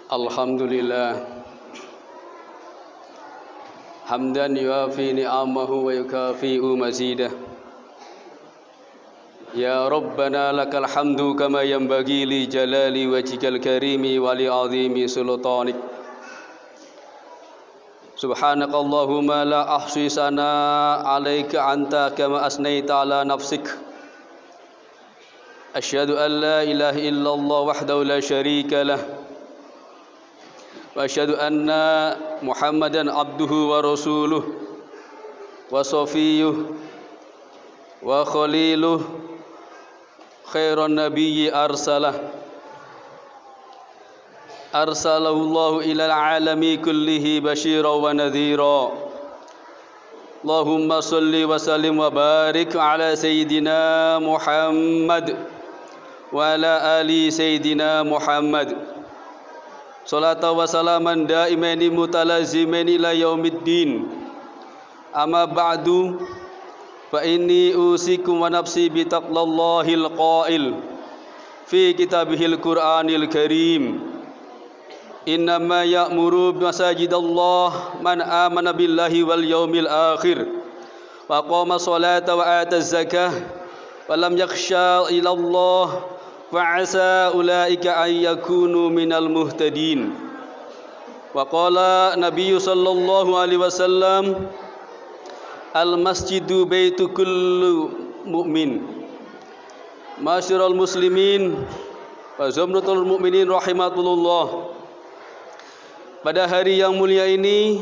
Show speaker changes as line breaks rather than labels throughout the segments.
Alhamdulillah hamdan yuafi ni'amahu wa yukafi'u mazidah. Ya Rabbana lakal hamdu kama yanbaghi li jalali wajhikal karimi wa li 'azimi sultanik. Subhanakallahumma la ahsi sana 'alaika anta kama asnaita 'ala nafsik. Asyhadu an la ilaha illallah wahdahu la syarika lah. Wa asyhadu anna Muhammadan abduhu wa rasuluh wa safiyuh wa khaliluh khairan nabiyyi arsalahu Allahu ilal alami kullihi basyiran wa nadhira. Allahumma salli wa sallim wa barik ala sayyidina Muhammad wa ala ali sayyidina Muhammad. Salatan wa salaman daimaini mutalazimaini ila yaumiddin. Amma ba'du, fa inni usikum wa nafsi bi taqwallahil qail fi kitabihil Qur'anil Karim. Innama ya'muru masajidallah man amana billahi wal yaumil akhir wa qama sholata wa ata zakah wa lam yakhsha ila Allah fa'asa ulaika an yakunu minal muhtadin. Wa qala Nabi sallallahu alaihi wasallam, al masjidu baitu kullu mu'min. Masyiral muslimin wa zumratul mu'minin rahimatullah. Pada hari yang mulia ini,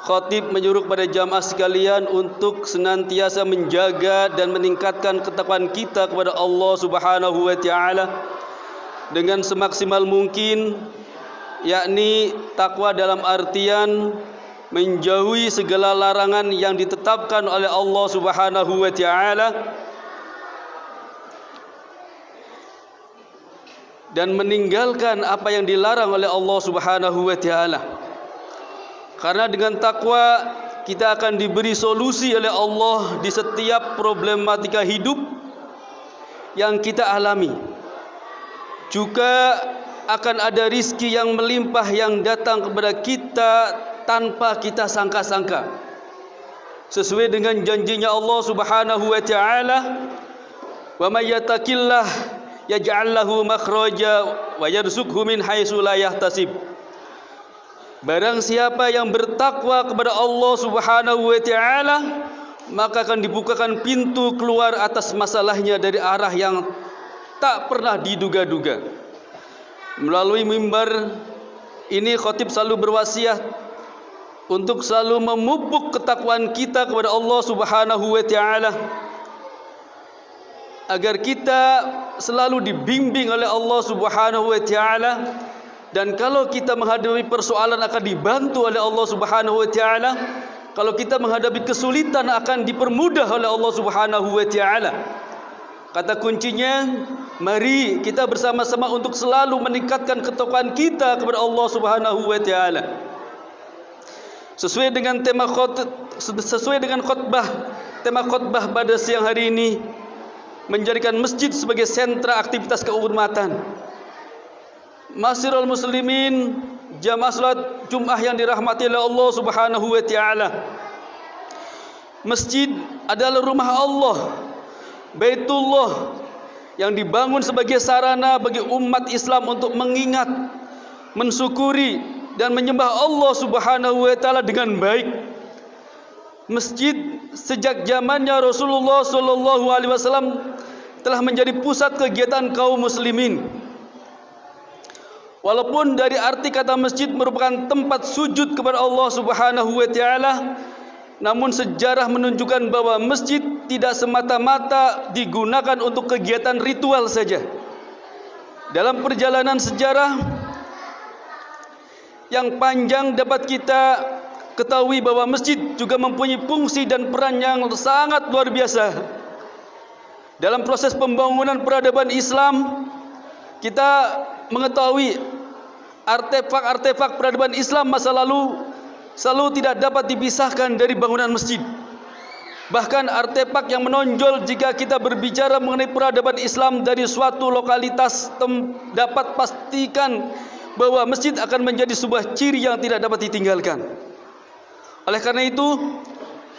khatib menyuruh pada jamaah sekalian untuk senantiasa menjaga dan meningkatkan ketakwaan kita kepada Allah Subhanahu wa taala dengan semaksimal mungkin, yakni takwa dalam artian menjauhi segala larangan yang ditetapkan oleh Allah Subhanahu wa taala dan meninggalkan apa yang dilarang oleh Allah Subhanahu wa taala. Karena dengan takwa kita akan diberi solusi oleh Allah di setiap problematika hidup yang kita alami. Juga akan ada rizki yang melimpah yang datang kepada kita tanpa kita sangka-sangka. Sesuai dengan janjinya Allah Subhanahu wa taala, "Wa may yattaqillah yaj'al lahu makhraja wa yarzuqhu min haitsu la yahtasib." Barang siapa yang bertakwa kepada Allah Subhanahu wa taala, maka akan dibukakan pintu keluar atas masalahnya dari arah yang tak pernah diduga-duga. Melalui mimbar ini khatib selalu berwasiat untuk selalu memupuk ketakwaan kita kepada Allah Subhanahu wa taala, agar kita selalu dibimbing oleh Allah Subhanahu wa taala. Dan kalau kita menghadapi persoalan akan dibantu oleh Allah Subhanahu wa taala. Kalau kita menghadapi kesulitan akan dipermudah oleh Allah Subhanahu wa taala. Kata kuncinya, mari kita bersama-sama untuk selalu meningkatkan ketakwaan kita kepada Allah Subhanahu wa taala. Sesuai dengan khutbah, tema khutbah pada siang hari ini menjadikan masjid sebagai sentra aktivitas keumatan. Masyiral muslimin, jamaah salat Jumat yang dirahmati oleh Allah Subhanahu wa taala. Masjid adalah rumah Allah, Baitullah, yang dibangun sebagai sarana bagi umat Islam untuk mengingat, mensyukuri dan menyembah Allah Subhanahu wa taala dengan baik. Masjid sejak zamannya Rasulullah sallallahu alaihi wasallam telah menjadi pusat kegiatan kaum muslimin. Walaupun dari arti kata masjid merupakan tempat sujud kepada Allah Subhanahu wa taala, namun sejarah menunjukkan bahwa masjid tidak semata-mata digunakan untuk kegiatan ritual saja. Dalam perjalanan sejarah yang panjang dapat kita ketahui bahwa masjid juga mempunyai fungsi dan peran yang sangat luar biasa. Dalam proses pembangunan peradaban Islam, kita mengetahui artefak-artefak peradaban Islam masa lalu selalu tidak dapat dipisahkan dari bangunan masjid. Bahkan artefak yang menonjol jika kita berbicara mengenai peradaban Islam dari suatu lokalitas dapat pastikan bahwa masjid akan menjadi sebuah ciri yang tidak dapat ditinggalkan. Oleh karena itu,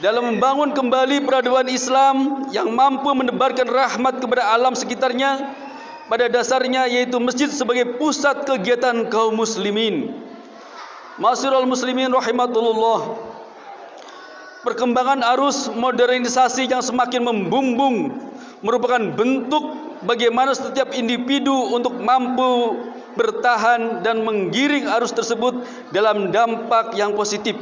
dalam membangun kembali peradaban Islam yang mampu menebarkan rahmat kepada alam sekitarnya, pada dasarnya yaitu masjid sebagai pusat kegiatan kaum muslimin. Ma'asyiral muslimin rahimakumullah, perkembangan arus modernisasi yang semakin membumbung merupakan bentuk bagaimana setiap individu untuk mampu bertahan dan menggiring arus tersebut dalam dampak yang positif.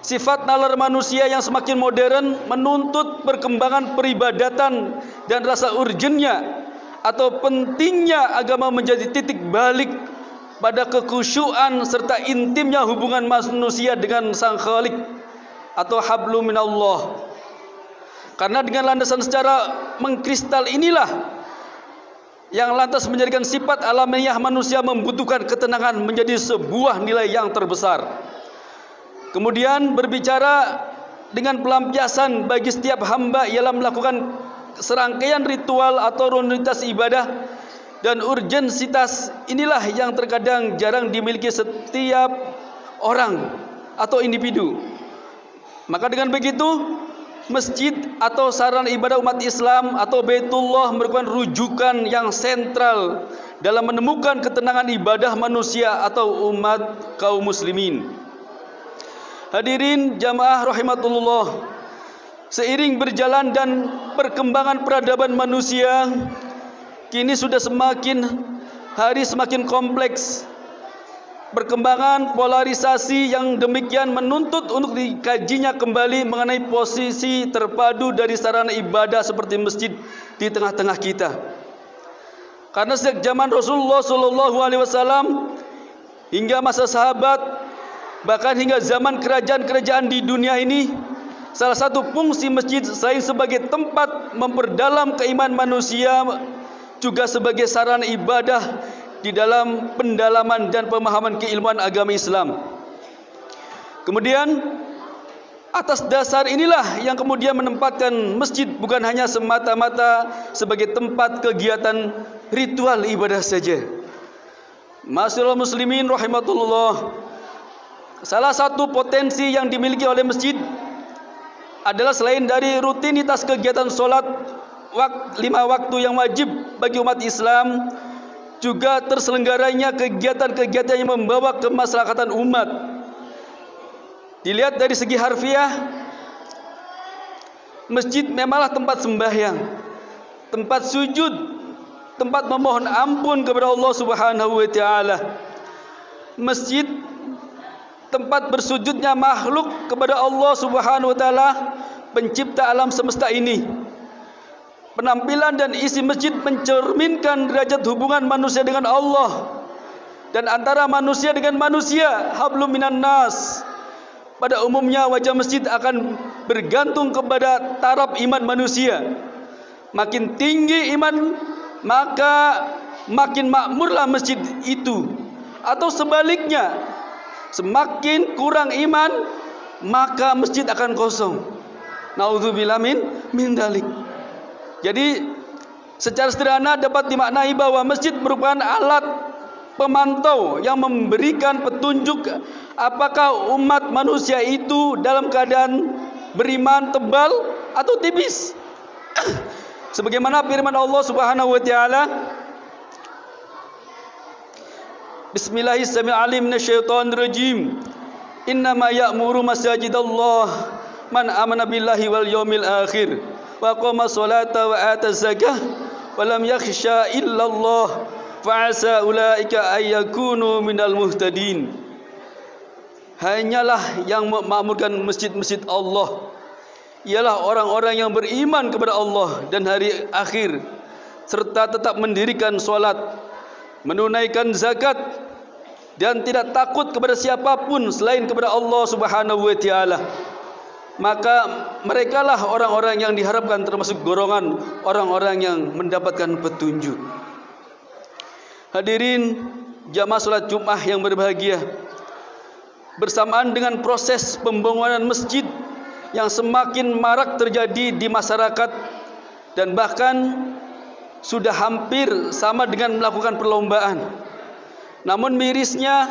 Sifat nalar manusia yang semakin modern menuntut perkembangan peribadatan dan rasa urgennya atau pentingnya agama menjadi titik balik pada kekhusyuan serta intimnya hubungan manusia dengan Sang Khalik atau hablum minallah. Karena dengan landasan secara mengkristal inilah yang lantas menjadikan sifat alamiah manusia membutuhkan ketenangan menjadi sebuah nilai yang terbesar. Kemudian berbicara dengan pelampiasan bagi setiap hamba ialah melakukan serangkaian ritual atau rutinitas ibadah, dan urgensitas inilah yang terkadang jarang dimiliki setiap orang atau individu. Maka dengan begitu, masjid atau sarana ibadah umat Islam atau Baitullah merupakan rujukan yang sentral dalam menemukan ketenangan ibadah manusia atau umat kaum muslimin. Hadirin jamaah rahimatullah, seiring berjalan dan perkembangan peradaban manusia, kini sudah semakin hari semakin kompleks. Perkembangan polarisasi yang demikian menuntut untuk dikajinya kembali mengenai posisi terpadu dari sarana ibadah seperti masjid di tengah-tengah kita. Karena sejak zaman Rasulullah SAW hingga masa sahabat, bahkan hingga zaman kerajaan-kerajaan di dunia ini, salah satu fungsi masjid selain sebagai tempat memperdalam keimanan manusia, juga sebagai sarana ibadah di dalam pendalaman dan pemahaman keilmuan agama Islam. Kemudian atas dasar inilah yang kemudian menempatkan masjid bukan hanya semata-mata sebagai tempat kegiatan ritual ibadah saja. Ma'asyiral muslimin rahimatullah, salah satu potensi yang dimiliki oleh masjid adalah selain dari rutinitas kegiatan solat 5 waktu yang wajib bagi umat Islam, juga terselenggaranya kegiatan-kegiatan yang membawa kemaslahatan umat. Dilihat dari segi harfiah, masjid memanglah tempat sembahyang, tempat sujud, tempat memohon ampun kepada Allah Subhanahu wa taala. Masjid tempat bersujudnya makhluk kepada Allah Subhanahu wa taala, pencipta alam semesta ini. Penampilan dan isi masjid mencerminkan derajat hubungan manusia dengan Allah dan antara manusia dengan manusia, hablum minan nas. Pada umumnya wajah masjid akan bergantung kepada taraf iman manusia. Makin tinggi iman, maka makin makmurlah masjid itu. Atau sebaliknya, semakin kurang iman, maka masjid akan kosong. Naudzubillah min dalik. Jadi secara sederhana dapat dimaknai bahwa masjid merupakan alat pemantau yang memberikan petunjuk apakah umat manusia itu dalam keadaan beriman tebal atau tipis. Sebagaimana firman Allah Subhanahu wa taala, Bismillahirrahmanirrahim, minasyaitonirrajim. Innama ya'muru masajidallah man amana billahi wal yaumil akhir wa qama sholata wa ata zakah wa lam yakhsha illallah fa asa ulaika ayyakunu minal muhtadin. Hanyalah yang memakmurkan masjid-masjid Allah ialah orang-orang yang beriman kepada Allah dan hari akhir, serta tetap mendirikan solat, menunaikan zakat, dan tidak takut kepada siapapun selain kepada Allah Subhanahu wa taala. Maka merekalah orang-orang yang diharapkan termasuk golongan orang-orang yang mendapatkan petunjuk. Hadirin jamaah salat Jumat yang berbahagia, bersamaan dengan proses pembangunan masjid yang semakin marak terjadi di masyarakat dan bahkan sudah hampir sama dengan melakukan perlombaan. Namun mirisnya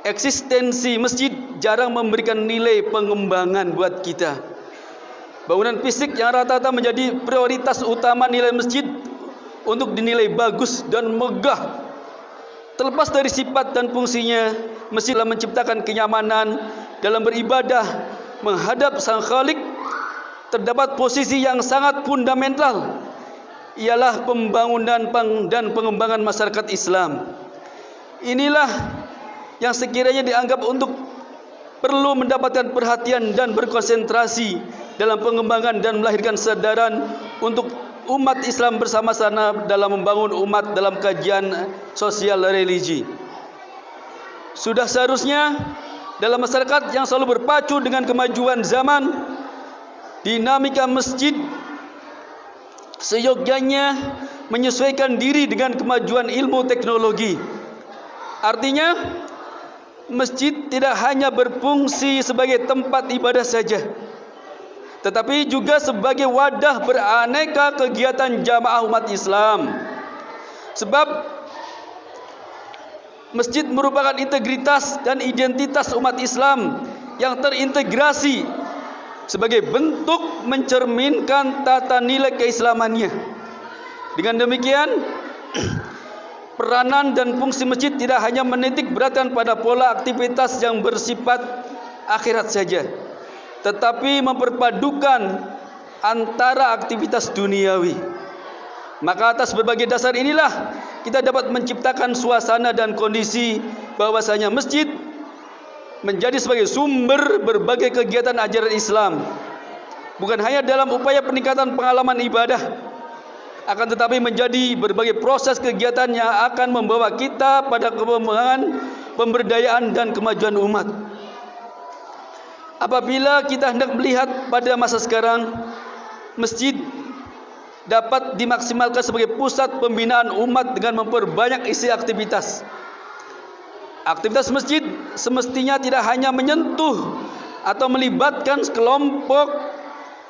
eksistensi masjid jarang memberikan nilai pengembangan buat kita. Bangunan fisik yang rata-rata menjadi prioritas utama nilai masjid untuk dinilai bagus dan megah. Terlepas dari sifat dan fungsinya, masjid telah menciptakan kenyamanan dalam beribadah menghadap Sang Khalik. Terdapat posisi yang sangat fundamental, ialah pembangunan dan pengembangan masyarakat Islam. Inilah yang sekiranya dianggap untuk perlu mendapatkan perhatian dan berkonsentrasi dalam pengembangan dan melahirkan kesadaran untuk umat Islam bersama-sama dalam membangun umat dalam kajian sosial religi. Sudah seharusnya dalam masyarakat yang selalu berpacu dengan kemajuan zaman, dinamika masjid seyogyanya menyesuaikan diri dengan kemajuan ilmu teknologi. Artinya, masjid tidak hanya berfungsi sebagai tempat ibadah saja, tetapi juga sebagai wadah beraneka kegiatan jamaah umat Islam. Sebab masjid merupakan integritas dan identitas umat Islam yang terintegrasi sebagai bentuk mencerminkan tata nilai keislamannya. Dengan demikian, peranan dan fungsi masjid tidak hanya menitik beratkan pada pola aktivitas yang bersifat akhirat saja, tetapi memperpadukan antara aktivitas duniawi. Maka atas berbagai dasar inilah kita dapat menciptakan suasana dan kondisi bahwasanya masjid menjadi sebagai sumber berbagai kegiatan ajaran Islam, bukan hanya dalam upaya peningkatan pengalaman ibadah, akan tetapi menjadi berbagai proses kegiatan yang akan membawa kita pada pengembangan, pemberdayaan dan kemajuan umat. Apabila kita hendak melihat pada masa sekarang, masjid dapat dimaksimalkan sebagai pusat pembinaan umat dengan memperbanyak isi aktivitas. Aktivitas masjid semestinya tidak hanya menyentuh atau melibatkan sekelompok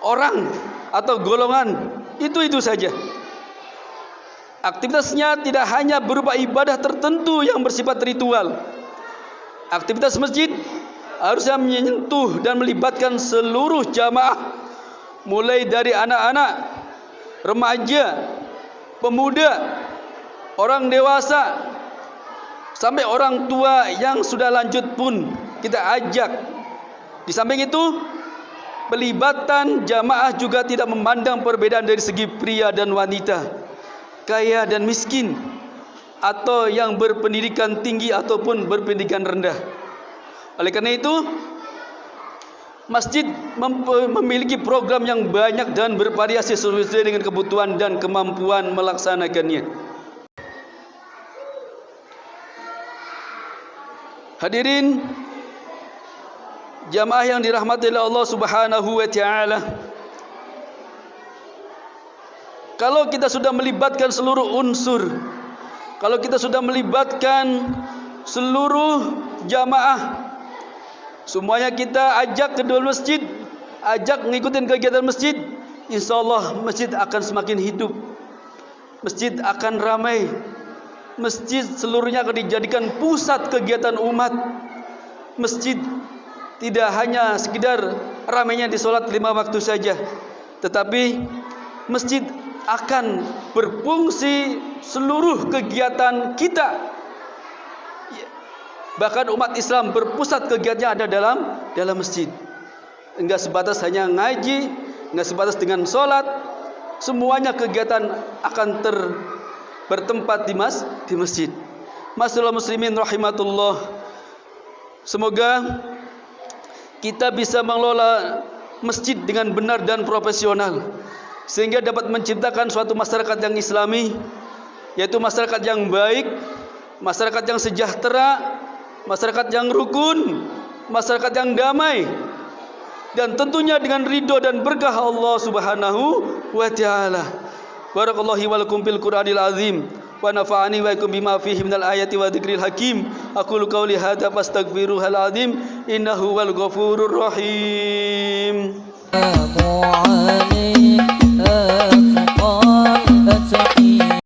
orang atau golongan itu saja. Aktivitasnya tidak hanya berupa ibadah tertentu yang bersifat ritual. Aktivitas masjid harusnya menyentuh dan melibatkan seluruh jamaah, mulai dari anak-anak, remaja, pemuda, orang dewasa, sampai orang tua yang sudah lanjut pun kita ajak. Di samping itu, pelibatan jamaah juga tidak memandang perbedaan dari segi pria dan wanita, kaya dan miskin, atau yang berpendidikan tinggi ataupun berpendidikan rendah. Oleh karena itu, masjid memiliki program yang banyak dan bervariasi sesuai dengan kebutuhan dan kemampuan melaksanakannya. Hadirin jamaah yang dirahmati oleh Allah Subhanahu wa taala, kalau kita sudah melibatkan seluruh unsur, kalau kita sudah melibatkan seluruh jamaah, semuanya kita ajak ke dalam masjid, ajak mengikuti kegiatan masjid, insyaallah masjid akan semakin hidup, masjid akan ramai, masjid seluruhnya akan dijadikan pusat kegiatan umat. Masjid tidak hanya sekedar ramainya di sholat 5 waktu saja, tetapi masjid akan berfungsi seluruh kegiatan kita. Bahkan umat Islam berpusat kegiatannya ada dalam masjid. Enggak sebatas hanya ngaji, enggak sebatas dengan sholat, semuanya kegiatan akan bertempat di masjid. Masyaallah muslimin rahimatullah. Semoga kita bisa mengelola masjid dengan benar dan profesional, sehingga dapat menciptakan suatu masyarakat yang islami, yaitu masyarakat yang baik, masyarakat yang sejahtera, masyarakat yang rukun, masyarakat yang damai, dan tentunya dengan ridho dan berkah Allah Subhanahu wa taala. Barakallahu wa lakum fil Qur'anil azim wa nafa'ani wa ikum bima fihi minal ayati wa dzikril hakim. Aqulu qawli hadza fastaghfiruhal azim innahu wal ghafurur rahim.